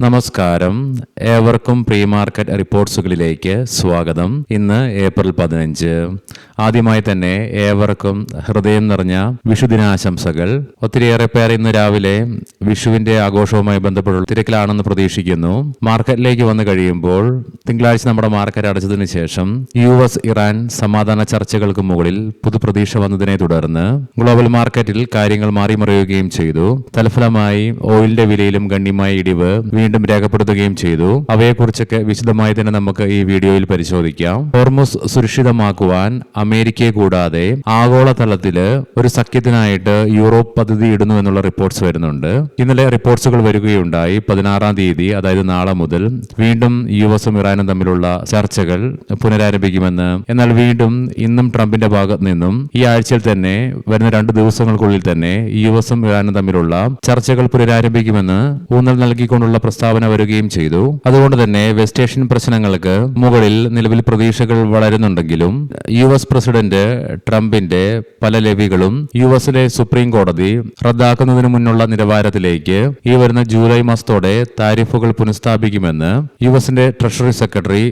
നമസ്കാരം, ഏവർക്കും pre market റിപ്പോർട്ട്സുകളിലേക്ക് സ്വാഗതം. ഇന്ന് ഏപ്രിൽ 15. ആദ്യമായി തന്നെ ഏവർക്കും ഹൃദയം നിറഞ്ഞ വിഷുദിനാശംസകൾ. ഒത്തിരിയേറെ പേർ ഇന്ന് രാവിലെ വിഷുവിന്റെ ആഘോഷവുമായി ബന്ധപ്പെട്ടുള്ള തിരക്കിലാണെന്ന് പ്രതീക്ഷിക്കുന്നു. മാർക്കറ്റിലേക്ക് വന്നു കഴിയുമ്പോൾ തിങ്കളാഴ്ച നമ്മുടെ മാർക്കറ്റ് അടച്ചതിന് ശേഷം US ഇറാൻ സമാധാന ചർച്ചകൾക്ക് മുകളിൽ പുതുപ്രതീക്ഷ വന്നതിനെ തുടർന്ന് ഗ്ലോബൽ മാർക്കറ്റിൽ കാര്യങ്ങൾ മാറിമറിയുകയും ചെയ്തു. തൽഫലമായി ഓയിലിന്റെ വിലയിലും ഗണ്യമായ ഇടിവ് വീണ്ടും രേഖപ്പെടുത്തുകയും ചെയ്തു. അവയെക്കുറിച്ചൊക്കെ വിശദമായി തന്നെ നമുക്ക് ഈ വീഡിയോയിൽ പരിശോധിക്കാം. ഹോർമുസ് സുരക്ഷിതമാക്കുവാൻ അമേരിക്കയെ കൂടാതെ ആഗോളതലത്തില് ഒരു സഖ്യത്തിനായിട്ട് യൂറോപ്പ് പദ്ധതി ഇടുന്നു എന്നുള്ള റിപ്പോർട്ട്സ് വരുന്നുണ്ട്. ഇന്നലെ റിപ്പോർട്ട്സുകൾ വരികയുണ്ടായി. 16-ാം തീയതി, അതായത് നാളെ മുതൽ വീണ്ടും US-ഉം ഇറാനും തമ്മിലുള്ള ചർച്ചകൾ പുനരാരംഭിക്കുമെന്ന്. എന്നാൽ വീണ്ടും ഇന്നും ട്രംപിന്റെ ഭാഗത്ത് നിന്നും ഈ ആഴ്ചയിൽ തന്നെ വരുന്ന 2 ദിവസങ്ങൾക്കുള്ളിൽ തന്നെ US-ഉം ഇറാനും തമ്മിലുള്ള ചർച്ചകൾ പുനരാരംഭിക്കുമെന്ന് ഊന്നൽ നൽകിക്കൊണ്ടുള്ള പ്രസ്താവന വരികയും ചെയ്തു. അതുകൊണ്ട് തന്നെ വെസ്റ്റ് ഏഷ്യൻ പ്രശ്നങ്ങൾക്ക് മുകളിൽ നിലവിൽ പ്രതീക്ഷകൾ വളരുന്നുണ്ടെങ്കിലും US പ്രസിഡന്റ് ട്രംപിന്റെ പല ലെവികളും US-ലെ സുപ്രീം കോടതി റദ്ദാക്കുന്നതിന് മുന്നുള്ള നിലവാരത്തിലേക്ക് ഈ വരുന്ന ജൂലൈ മാസത്തോടെ താരിഫുകൾ പുനഃസ്ഥാപിക്കുമെന്ന് US-ന്റെ ട്രഷറി സെക്രട്ടറി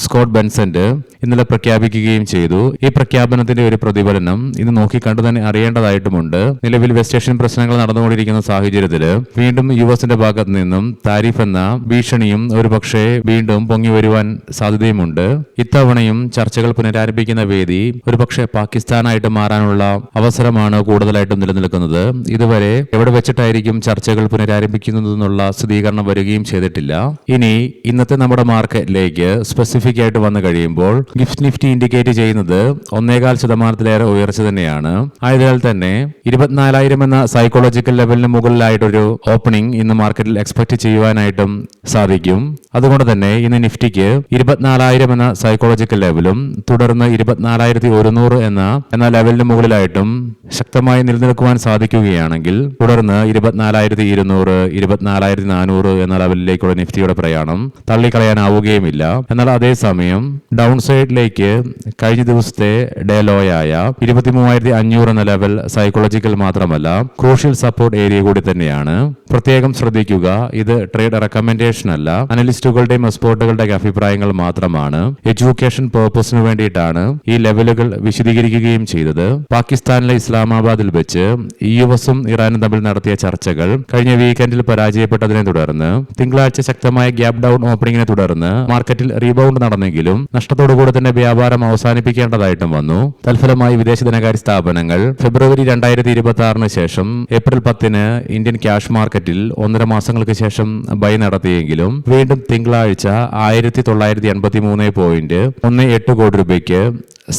സ്കോട്ട് ബെൻസന്റ് ഇന്നലെ പ്രഖ്യാപിക്കുകയും ചെയ്തു. ഈ പ്രഖ്യാപനത്തിന്റെ ഒരു പ്രതിഫലനം ഇത് നോക്കിക്കണ്ടു തന്നെ അറിയേണ്ടതായിട്ടുമുണ്ട്. നിലവിൽ വെസ്റ്റ് ഏഷ്യൻ പ്രശ്നങ്ങൾ നടന്നുകൊണ്ടിരിക്കുന്ന സാഹചര്യത്തിൽ വീണ്ടും US-ന്റെ ഭാഗത്ത് നിന്നും താരിഫ് എന്ന ഭീഷണിയും ഒരുപക്ഷെ വീണ്ടും പൊങ്ങി വരുവാൻ സാധ്യതയുമുണ്ട്. ഇത്തവണയും ചർച്ചകൾ പുനരാരംഭിക്കുന്ന വേദി ഒരുപക്ഷെ പാകിസ്ഥാനായിട്ട് മാറാനുള്ള അവസരമാണ് കൂടുതലായിട്ടും നിലനിൽക്കുന്നത്. ഇതുവരെ എവിടെ വെച്ചിട്ടായിരിക്കും ചർച്ചകൾ പുനരാരംഭിക്കുന്നതെന്നുള്ള സ്ഥിരീകരണം വരികയും ചെയ്തിട്ടില്ല. ഇനി ഇന്നത്തെ നമ്മുടെ മാർക്കറ്റിലേക്ക് സ്പെസിഫിക് ആയിട്ട് വന്നു കഴിയുമ്പോൾ ഗിഫ്റ്റ് നിഫ്റ്റി ഇൻഡിക്കേറ്റ് ചെയ്യുന്നത് 1.25% ഉയർച്ച തന്നെയാണ്. ആയതിനാൽ തന്നെ 24,000 എന്ന സൈക്കോളജിക്കൽ ലെവലിന് മുകളിലായിട്ടൊരു ഓപ്പണിംഗ് ഇന്ന് മാർക്കറ്റിൽ എക്സ്പെക്ട് ചെയ്യുവാനായിട്ടും സാധിക്കും. അതുകൊണ്ട് തന്നെ ഇന്ന് നിഫ്റ്റിക്ക് 24,000 എന്ന സൈക്കോളജിക്കൽ ലെവലും തുടർന്ന് 24,100 എന്ന ലെവലിന് മുകളിലായിട്ടും ശക്തമായി നിലനിൽക്കുവാൻ സാധിക്കുകയാണെങ്കിൽ തുടർന്ന് 24,200, 24,400 എന്ന ലെവലിലേക്കുള്ള നിഫ്റ്റിയുടെ പ്രയാണം തള്ളിക്കളയാനാവുകയുമില്ല. എന്നാൽ അതേസമയം ഡൗൺ സൈഡിലേക്ക് കഴിഞ്ഞ ദിവസത്തെ ഡേ ലോയായ 23,500 എന്ന ലെവൽ സൈക്കോളജിക്കൽ മാത്രമല്ല ക്രൂഷ്യൽ സപ്പോർട്ട് ഏരിയ കൂടി തന്നെയാണ്. പ്രത്യേകം ശ്രദ്ധിക്കുക, ഇത് ട്രേഡ് റെക്കമെൻഡേഷൻ അല്ല, അനലിസ്റ്റുകളുടെയും എക്സ്പേർട്ടുകളുടെയും അഭിപ്രായങ്ങൾ മാത്രമാണ്. എഡ്യൂക്കേഷൻ പർപ്പസിന് വേണ്ടിയിട്ടാണ് ഈ ലെവലുകൾ വിശദീകരിക്കുകയും ചെയ്തത്. പാകിസ്ഥാനിലെ ഇസ്ലാമാബാദിൽ വെച്ച് US-ഉം ഇറാനും തമ്മിൽ നടത്തിയ ചർച്ചകൾ കഴിഞ്ഞ വീക്കെൻഡിൽ പരാജയപ്പെട്ടതിനെ തുടർന്ന് തിങ്കളാഴ്ച ശക്തമായ ഗ്യാപ് ഡൗൺ ഓപ്പണിംഗിനെ തുടർന്ന് മാർക്കറ്റിൽ റീബൗണ്ട് നടന്നെങ്കിലും നഷ്ടത്തോടുകൂടി തന്നെ വ്യാപാരം അവസാനിപ്പിക്കേണ്ടതായിട്ടും വന്നു. തൽഫലമായി വിദേശ ധനകാര്യ സ്ഥാപനങ്ങൾ ഫെബ്രുവരി 2026 ശേഷം ഏപ്രിൽ 10 ഇന്ത്യൻ ക്യാഷ് മാർക്കറ്റിൽ 1.5 മാസങ്ങൾക്ക് ശേഷം ബൈ നടത്തിയെങ്കിലും വീണ്ടും തിങ്കളാഴ്ച 1,983.18 കോടി രൂപയ്ക്ക്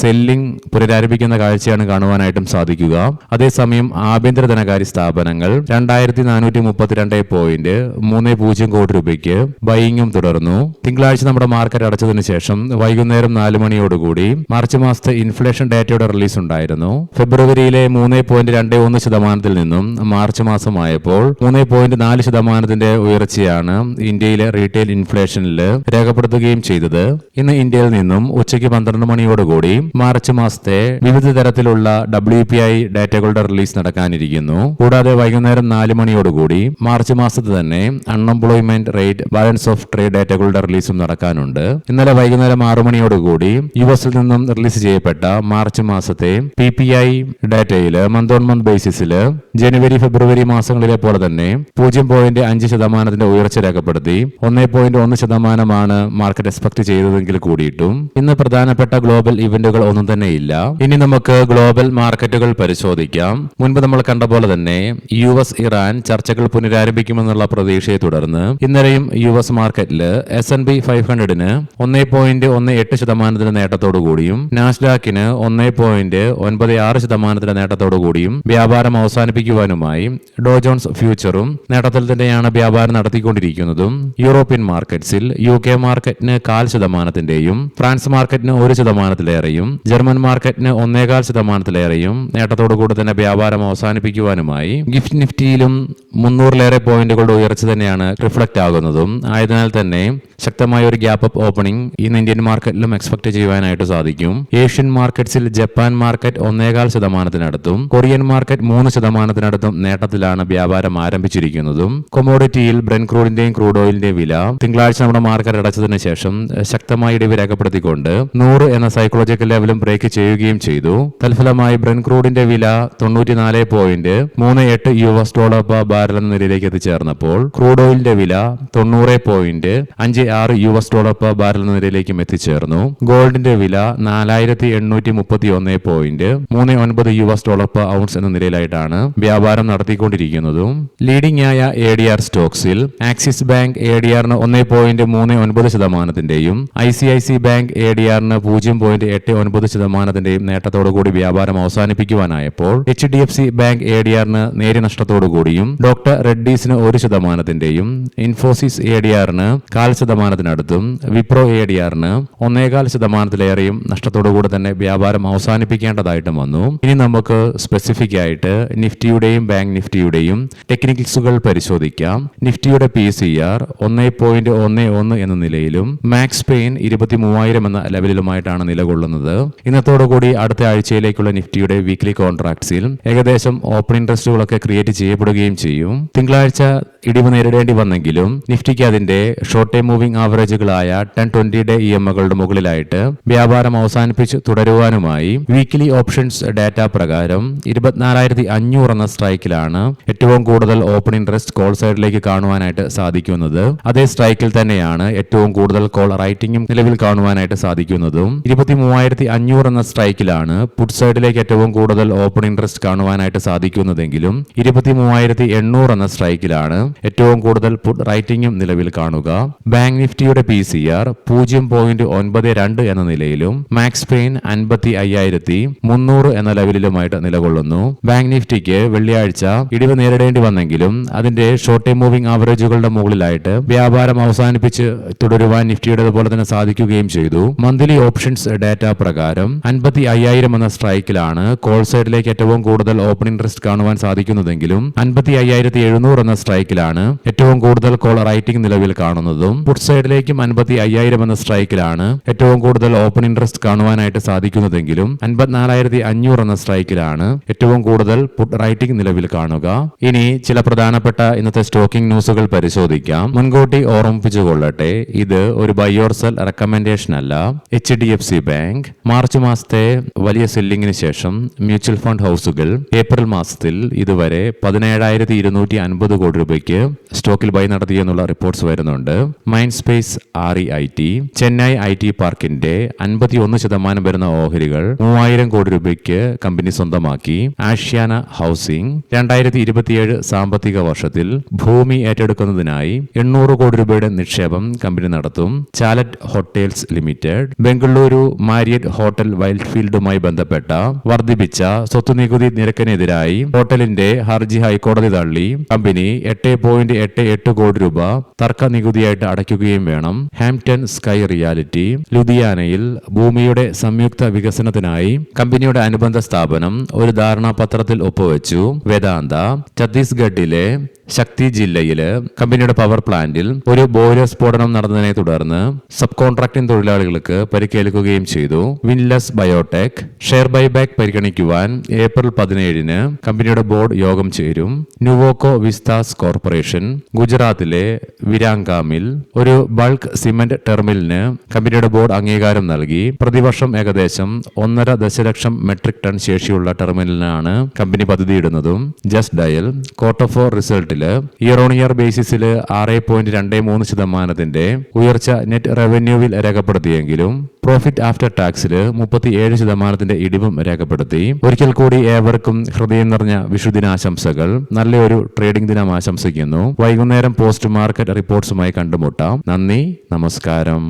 സെല്ലിംഗ് പുനരാരംഭിക്കുന്ന കാഴ്ചയാണ് കാണുവാനായിട്ടും സാധിക്കുക. അതേസമയം ആഭ്യന്തര ധനകാര്യ സ്ഥാപനങ്ങൾ 2,432.30 കോടി രൂപയ്ക്ക് ബൈയിങ്ങും തുടർന്നു. തിങ്കളാഴ്ച നമ്മുടെ മാർക്കറ്റ് അടച്ചതിന് ശേഷം വൈകുന്നേരം 4 മണിയോടുകൂടി മാർച്ച് മാസത്തെ ഇൻഫ്ലേഷൻ ഡേറ്റയുടെ റിലീസ് ഉണ്ടായിരുന്നു. ഫെബ്രുവരിയിലെ 3.21% നിന്നും മാർച്ച് മാസമായപ്പോൾ 3.4% ഉയർച്ചയാണ് ഇന്ത്യയിലെ റീറ്റെയിൽ ഇൻഫ്ലേഷനിൽ രേഖപ്പെടുത്തുകയും ചെയ്തത്. ഇന്ന് ഇന്ത്യയിൽ നിന്നും ഉച്ചയ്ക്ക് 12 മണിയോടുകൂടി മാർച്ച് മാസത്തെ വിവിധ തരത്തിലുള്ള WPI ഡാറ്റകളുടെ റിലീസ് നടക്കാനിരിക്കുന്നു. കൂടാതെ വൈകുന്നേരം 4 മണിയോടുകൂടി മാർച്ച് മാസത്തെ തന്നെ unemployment rate, balance of trade ഡാറ്റകളുടെ റിലീസും നടക്കാനുണ്ട്. ഇന്നലെ വൈകുന്നേരം 6 മണിയോടുകൂടി US-ൽ നിന്നും റിലീസ് ചെയ്യപ്പെട്ട മാർച്ച് മാസത്തെ PPI ഡാറ്റയിൽ മന്ത് ഓൺ മന്ത് ബേസിസിൽ ജനുവരി ഫെബ്രുവരി മാസങ്ങളിലെ പോലെ തന്നെ 0.5% ഉയർച്ച രേഖപ്പെടുത്തി. 1.1% മാർക്കറ്റ് എക്സ്പെക്ട് ചെയ്തതെങ്കിൽ കൂടിയിട്ടും ഇന്ന് പ്രധാനപ്പെട്ട ഗ്ലോബൽ ഇവന്റുകൾ ഒന്നും തന്നെ ഇല്ല. ഇനി നമുക്ക് ഗ്ലോബൽ മാർക്കറ്റുകൾ പരിശോധിക്കാം. മുൻപ് നമ്മൾ കണ്ട പോലെ തന്നെ US ഇറാൻ ചർച്ചകൾ പുനരാരംഭിക്കുമെന്നുള്ള പ്രതീക്ഷയെ തുടർന്ന് ഇന്നലെയും US മാർക്കറ്റിൽ S&P 500-ന് 1.18% നേട്ടത്തോടുകൂടിയും നാസ്ഡാക്കിന് 1.96% നേട്ടത്തോടുകൂടിയും വ്യാപാരം അവസാനിപ്പിക്കുവാനുമായി ഡോ ജോൺസ് ഫ്യൂച്ചറും നേട്ടത്തിൽ തന്നെയാണ് വ്യാപാരം നടത്തിക്കൊണ്ടിരിക്കുന്നതും. യൂറോപ്യൻ മാർക്കറ്റ്സിൽ UK മാർക്കറ്റിന് 0.5%, ഫ്രാൻസ് മാർക്കറ്റിന് 1%, ജർമ്മൻ മാർക്കറ്റിന് 1.25% നേട്ടത്തോടുകൂടി തന്നെ വ്യാപാരം അവസാനിപ്പിക്കുവാനുമായി ഗിഫ്റ്റ് നിഫ്റ്റിയിലും 300-ലേറെ പോയിന്റുകളുടെ ഉയർച്ച തന്നെയാണ് റിഫ്ലക്ട് ആകുന്നതും. ആയതിനാൽ തന്നെ ശക്തമായ ഒരു ഗ്യാപ്പ് അപ്പ് ഓപ്പണിംഗ് ഇന്ന് ഇന്ത്യൻ മാർക്കറ്റിലും എക്സ്പെക്ട് ചെയ്യുവാനായിട്ട് സാധിക്കും. ഏഷ്യൻ മാർക്കറ്റ്സിൽ ജപ്പാൻ മാർക്കറ്റ് 1.25%, കൊറിയൻ മാർക്കറ്റ് 3% നേട്ടത്തിലാണ് വ്യാപാരം ആരംഭിച്ചിരിക്കുന്നതും. കൊമോഡിറ്റിയിൽ ബ്രെന്റ് ക്രൂഡിന്റെയും ക്രൂഡ് ഓയിലിന്റെയും വില തിങ്കളാഴ്ച നമ്മുടെ മാർക്കറ്റ് അടച്ചതിന് ശേഷം ശക്തമായ ഇടിവ് രേഖപ്പെടുത്തിക്കൊണ്ട് 100 എന്ന സൈക്കോളജിക്കൽ ലെവലും ബ്രേക്ക് ചെയ്യുകയും ചെയ്തു. തൽഫലമായി ബ്രന്റ് ക്രൂഡിന്റെ വില 94.38 US$ പെർ ബാരൽ എന്ന നിലയിലേക്ക് എത്തിച്ചേർന്നപ്പോൾ ക്രൂഡ് ഓയിലിന്റെ വില 90.56 US$ പെർ ബാരൽ എന്ന നിലയിലേക്കും എത്തിച്ചേർന്നു. ഗോൾഡിന്റെ വില 4831.39 US$ പെർ ഔൺസ് എന്ന നിലയിലായിട്ടാണ് വ്യാപാരം നടത്തിക്കൊണ്ടിരിക്കുന്നതും. ലീഡിംഗ് ആയ ADR സ്റ്റോക്സിൽ ആക്സിസ് ബാങ്ക് ADRന് 1.39%, ICIC ബാങ്ക് ADRന് 0.89% നേട്ടത്തോടുകൂടി വ്യാപാരം അവസാനിപ്പിക്കുവാനായപ്പോൾ HDFC ബാങ്ക് ADRന് നേരിയ നഷ്ടത്തോടുകൂടിയും ഡോക്ടർ റെഡ്ഡീസിന് 1%, ഇൻഫോസിസ് ADRന് 0.5%, വിപ്രോ ADRന് 1.25%-ലേറെയും നഷ്ടത്തോടുകൂടി തന്നെ വ്യാപാരം അവസാനിപ്പിക്കേണ്ടതായിട്ടും വന്നു. ഇനി നമുക്ക് സ്പെസിഫിക് ആയിട്ട് നിഫ്റ്റിയുടെയും ബാങ്ക് നിഫ്റ്റിയുടെയും ടെക്നിക്കൽസുകൾ പരിശോധിക്കാം. നിഫ്റ്റിയുടെ PCR 1.11 എന്ന നിലയിലും മാക്സ് പെയിൻ 23,000 എന്ന ലെവലിലുമായിട്ടാണ് നിലകൊള്ളുന്നത്. ഇന്നത്തോടുകൂടി അടുത്ത ആഴ്ചയിലേക്കുള്ള നിഫ്റ്റിയുടെ വീക്ക്ലി കോൺട്രാക്ട്സിൽ ഏകദേശം ഓപ്പൺ ഇൻട്രസ്റ്റുകളൊക്കെ ക്രിയേറ്റ് ചെയ്യപ്പെടുകയും ചെയ്യും. തിങ്കളാഴ്ച ഇടിവ് നേരിടേണ്ടി വന്നെങ്കിലും നിഫ്റ്റിക്ക് അതിന്റെ ഷോർട്ട് ടൈം മൂവിംഗ് ആവറേജുകളായ 10-20 ഡേ EMകളുടെ മുകളിലായിട്ട് വ്യാപാരം അവസാനിപ്പിച്ച് തുടരുവാനുമായി വീക്ക്ലി ഓപ്ഷൻസ് ഡാറ്റ പ്രകാരം 24,500 എന്ന സ്ട്രൈക്കിലാണ് ഏറ്റവും കൂടുതൽ ഓപ്പൺ ഇൻട്രസ്റ്റ് കോൾ സൈഡിലേക്ക് കാണുവാനായിട്ട് സാധിക്കുന്നത്. അതേ സ്ട്രൈക്കിൽ തന്നെയാണ് ഏറ്റവും കൂടുതൽ കോൾ റൈറ്റിംഗും നിലവിൽ കാണുവാനായിട്ട് സാധിക്കുന്നതും. 23,500 എന്ന സ്ട്രൈക്കിലാണ് പുട്ട് സൈഡിലേക്ക് ഏറ്റവും കൂടുതൽ ഓപ്പൺ ഇൻട്രസ്റ്റ് കാണുവാനായിട്ട് സാധിക്കുന്നതെങ്കിലും 23,800 എന്ന സ്ട്രൈക്കിലാണ് ഏറ്റവും കൂടുതൽ പുട്ട് റൈറ്റിംഗും നിലവിൽ കാണുക. ബാങ്ക് നിഫ്റ്റിയുടെ PCR 0.92 എന്ന നിലയിലും മാക്സ് പെയിൻ 55,300 എന്ന ലെവലിലുമായിട്ട് നിലകൊള്ളുന്നു. ബാങ്ക് നിഫ്റ്റിക്ക് വെള്ളിയാഴ്ച ഇടിവ് നേരിടേണ്ടി വന്നെങ്കിലും അതിന്റെ ഷോർട്ട് ടൈം മൂവിംഗ് ആവറേജുകളുടെ മുകളിലായിട്ട് വ്യാപാരം അവസാനിപ്പിച്ച് തുടരുവാൻ നിഫ്റ്റിയുടേതുപോലെ തന്നെ സാധിക്കുകയും ചെയ്തു. മന്ത്ലി ഓപ്ഷൻസ് ഡാറ്റ പ്രകാരം 55,000 എന്ന സ്ട്രൈക്കിലാണ് കോൾ സൈഡിലേക്ക് ഏറ്റവും കൂടുതൽ ഓപ്പൺ ഇൻട്രസ്റ്റ് കാണുവാൻ സാധിക്കുന്നതെങ്കിലും 55,700 എന്ന സ്ട്രൈക്കിലാണ് ഏറ്റവും കൂടുതൽ കോൾ റൈറ്റിംഗ് നിലവിൽ കാണുന്നതും. പുട്ട് സൈഡിലേക്കും 55,000 എന്ന സ്ട്രൈക്കിലാണ് ഏറ്റവും കൂടുതൽ ഓപ്പൺ ഇൻട്രസ്റ്റ് കാണുവാനായിട്ട് സാധിക്കുന്നതെങ്കിലും 54,500 എന്ന സ്ട്രൈക്കിലാണ് ഏറ്റവും കൂടുതൽ പുട്ട് റൈറ്റിംഗ് നിലവിൽ കാണുക. ഇനി ചില പ്രധാനപ്പെട്ട ഇന്നത്തെ സ്റ്റോക്കിംഗ് ന്യൂസുകൾ പരിശോധിക്കാം. മുൻകൂട്ടി ഓർമ്മിപ്പിച്ചുകൊള്ളട്ടെ, ഇത് ഒരു ബൈ ഓർ സെൽ റെക്കമെൻഡേഷൻ അല്ല. HDFC ബാങ്ക് മാർച്ച് മാസത്തെ വലിയ സെല്ലിംഗിന് ശേഷം മ്യൂച്വൽ ഫണ്ട് ഹൗസുകൾ ഏപ്രിൽ മാസത്തിൽ ഇതുവരെ 17,250 കോടി രൂപയ്ക്ക് സ്റ്റോക്കിൽ ബൈ നടത്തിയെന്നുള്ള റിപ്പോർട്ട്സ് വരുന്നുണ്ട്. Mind space REIT Chennai IT പാർക്കിന്റെ 51% വരുന്ന ഓഹരികൾ 3,000 കോടി രൂപയ്ക്ക് കമ്പനി സ്വന്തമാക്കി. ആഷ്യാന ഹൗസിംഗ് 2027 സാമ്പത്തിക വർഷത്തിൽ ഭൂമി ഏറ്റെടുക്കുന്നതിനായി 800 കോടി രൂപയുടെ നിക്ഷേപം കമ്പനി നടത്തും. Chalet Hotels Limited Bengaluru Marriott hotel വൈൽഡ്ഫീൽഡുമായി ബന്ധപ്പെട്ട വർദ്ധിപ്പിച്ച സ്വത്തുനികുതി നിരക്കിനെതിരായി ഹോട്ടലിന്റെ ഹർജി ഹൈക്കോടതി തള്ളി. കമ്പനി 8.88 കോടി രൂപ തർക്ക നികുതിയായിട്ട് അടയ്ക്കുകയും വേണം. ഹാംപ്ടൺ സ്കൈ റിയാലിറ്റി ലുധിയാനയിൽ ഭൂമിയുടെ സംയുക്ത വികസനത്തിനായി കമ്പനിയുടെ അനുബന്ധ സ്ഥാപനം ഒരു ധാരണാപത്രത്തിൽ ഒപ്പുവെച്ചു. വേദാന്ത ഛത്തീസ്ഗഡിലെ ശക്തി ജില്ലയില് കമ്പനിയുടെ പവർ പ്ലാന്റിൽ ഒരു ബോയിലർ സ്ഫോടനം നടന്നതിനെ തുടർന്ന് സബ് കോൺട്രാക്ടിംഗ് തൊഴിലാളികൾക്ക് പരിക്കേൽക്കുകയും ചെയ്തു. വിൻലസ് ബയോടെക് ഷെയർ ബൈബാക്ക് പരിഗണിക്കുവാൻ ഏപ്രിൽ 17 കമ്പനിയുടെ ബോർഡ് യോഗം ചേരും. നുവോക്കോ വിസ്താസ് കോർപ്പറേഷൻ ഗുജറാത്തിലെ വിരാങ്കാമിൽ ഒരു ബൾക്ക് സിമന്റ് ടെർമിനലിന് കമ്പനിയുടെ ബോർഡ് അംഗീകാരം നൽകി. പ്രതിവർഷം ഏകദേശം 1.5 ദശലക്ഷം മെട്രിക് ടൺ ശേഷിയുള്ള ടെർമിനലിനാണ് കമ്പനി പദ്ധതിയിടുന്നതും. ജസ്റ്റ് ഡയൽ കോട്ടഫോർ റിസൾട്ടില് ഇയർ ഓൺ ഇയർ ബേസിസിൽ 6.23% ഉയർച്ച നെറ്റ് റവന്യൂവിൽ രേഖപ്പെടുത്തിയെങ്കിലും പ്രോഫിറ്റ് ആഫ്റ്റർ ടാക്സിൽ 37% ഇടിവും രേഖപ്പെടുത്തി. ഒരിക്കൽ കൂടി ഏവർക്കും ഹൃദയം നിറഞ്ഞ വിഷുദിനാശംസകൾ. നല്ലൊരു ട്രേഡിംഗ് ദിനം ആശംസിക്കുന്നു. വൈകുന്നേരം പോസ്റ്റ് മാർക്കറ്റ് റിപ്പോർട്ട്സുമായി കണ്ടുമുട്ടാം. നന്ദി, നമസ്കാരം.